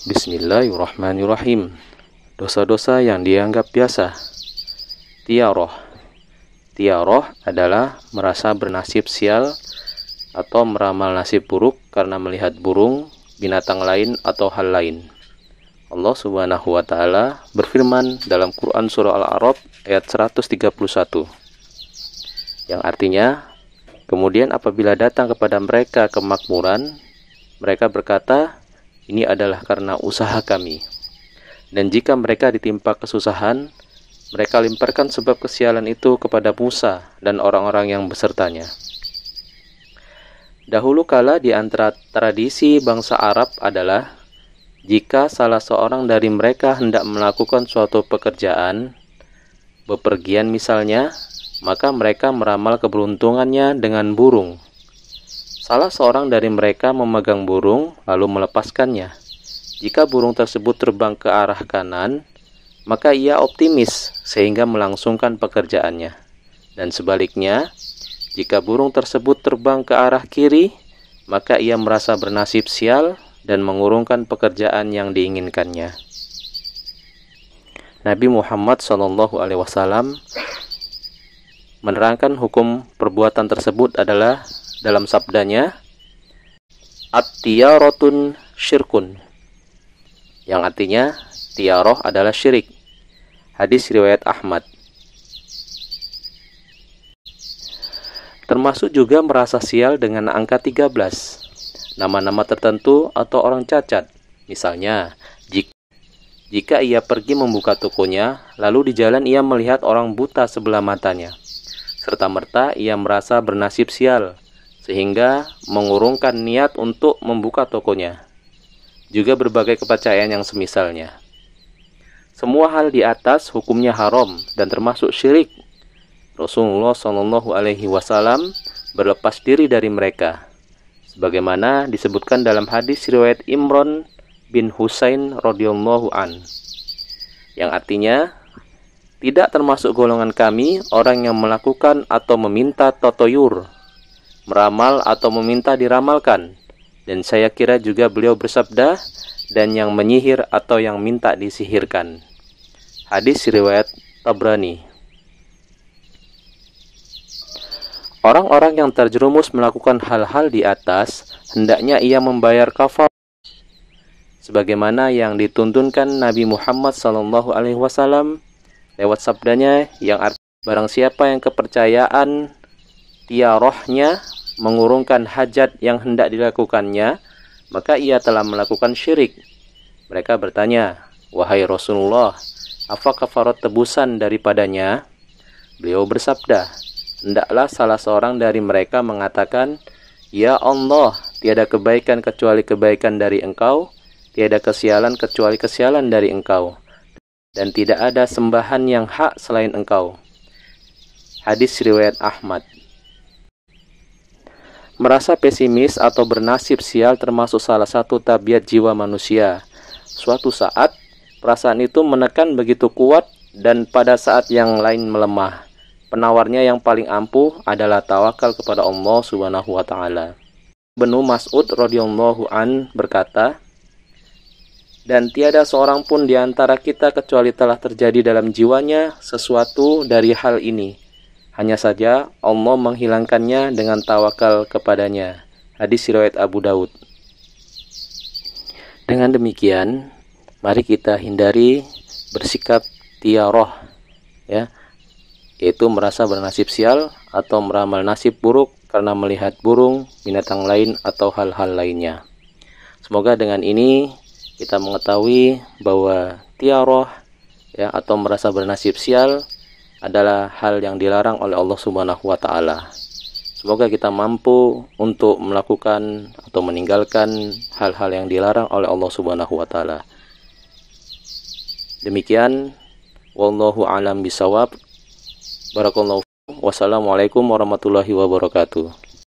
Bismillahirrahmanirrahim. Dosa-dosa yang dianggap biasa. Tiaroh. Tiaroh adalah merasa bernasib sial atau meramal nasib buruk karena melihat burung, binatang lain atau hal lain. Allah Subhanahu wa taala berfirman dalam Quran surah Al-A'raf ayat 131. Yang artinya, kemudian apabila datang kepada mereka kemakmuran, mereka berkata, ini adalah karena usaha kami. Dan jika mereka ditimpa kesusahan, mereka lemparkan sebab kesialan itu kepada Musa dan orang-orang yang besertanya. Dahulu kala di antara tradisi bangsa Arab adalah, jika salah seorang dari mereka hendak melakukan suatu pekerjaan, bepergian misalnya, maka mereka meramal keberuntungannya dengan burung. Salah seorang dari mereka memegang burung lalu melepaskannya. Jika burung tersebut terbang ke arah kanan, maka ia optimis sehingga melangsungkan pekerjaannya. Dan sebaliknya, jika burung tersebut terbang ke arah kiri, maka ia merasa bernasib sial dan mengurungkan pekerjaan yang diinginkannya. Nabi Muhammad SAW menerangkan hukum perbuatan tersebut adalah dalam sabdanya, At-tiyaratun syirkun, yang artinya tiaroh adalah syirik. Hadis riwayat Ahmad. Termasuk juga merasa sial dengan angka 13, nama-nama tertentu atau orang cacat. Misalnya, jika ia pergi membuka tokonya, lalu di jalan ia melihat orang buta sebelah matanya, serta-merta ia merasa bernasib sial, sehingga mengurungkan niat untuk membuka tokonya. Juga berbagai kepercayaan yang semisalnya. Semua hal di atas hukumnya haram dan termasuk syirik. Rasulullah SAW berlepas diri dari mereka, sebagaimana disebutkan dalam hadis riwayat Imran bin Husain radhiyallahu an, yang artinya, tidak termasuk golongan kami orang yang melakukan atau meminta tatoyur, meramal atau meminta diramalkan. Dan saya kira juga beliau bersabda, dan yang menyihir atau yang minta disihirkan. Hadis riwayat Tabrani. Orang-orang yang terjerumus melakukan hal-hal di atas, hendaknya ia membayar kafar, sebagaimana yang dituntunkan Nabi Muhammad SAW lewat sabdanya yang artinya, barang siapa yang kepercayaan tiarohnya mengurungkan hajat yang hendak dilakukannya, maka ia telah melakukan syirik. Mereka bertanya, wahai Rasulullah, apa kafarat tebusan daripadanya? Beliau bersabda, hendaklah salah seorang dari mereka mengatakan, ya Allah, tiada kebaikan kecuali kebaikan dari Engkau, tiada kesialan kecuali kesialan dari Engkau, dan tidak ada sembahan yang hak selain Engkau. Hadis riwayat Ahmad. Merasa pesimis atau bernasib sial termasuk salah satu tabiat jiwa manusia. Suatu saat, perasaan itu menekan begitu kuat dan pada saat yang lain melemah. Penawarnya yang paling ampuh adalah tawakal kepada Allah Subhanahu wa taala. Ibnu Mas'ud radhiyallahu an berkata, dan tiada seorang pun di antara kita kecuali telah terjadi dalam jiwanya sesuatu dari hal ini. Hanya saja Allah menghilangkannya dengan tawakal kepadanya. Hadis riwayat Abu Daud. Dengan demikian, mari kita hindari bersikap tiaroh, ya, yaitu merasa bernasib sial atau meramal nasib buruk karena melihat burung, binatang lain atau hal-hal lainnya. Semoga dengan ini kita mengetahui bahwa tiaroh, ya, atau merasa bernasib sial adalah hal yang dilarang oleh Allah Subhanahu wa taala. Semoga kita mampu untuk melakukan atau meninggalkan hal-hal yang dilarang oleh Allah Subhanahu wa taala. Demikian, wallahu a'lam bishawab. Barakallahu. Wassalamualaikum warahmatullahi wabarakatuh.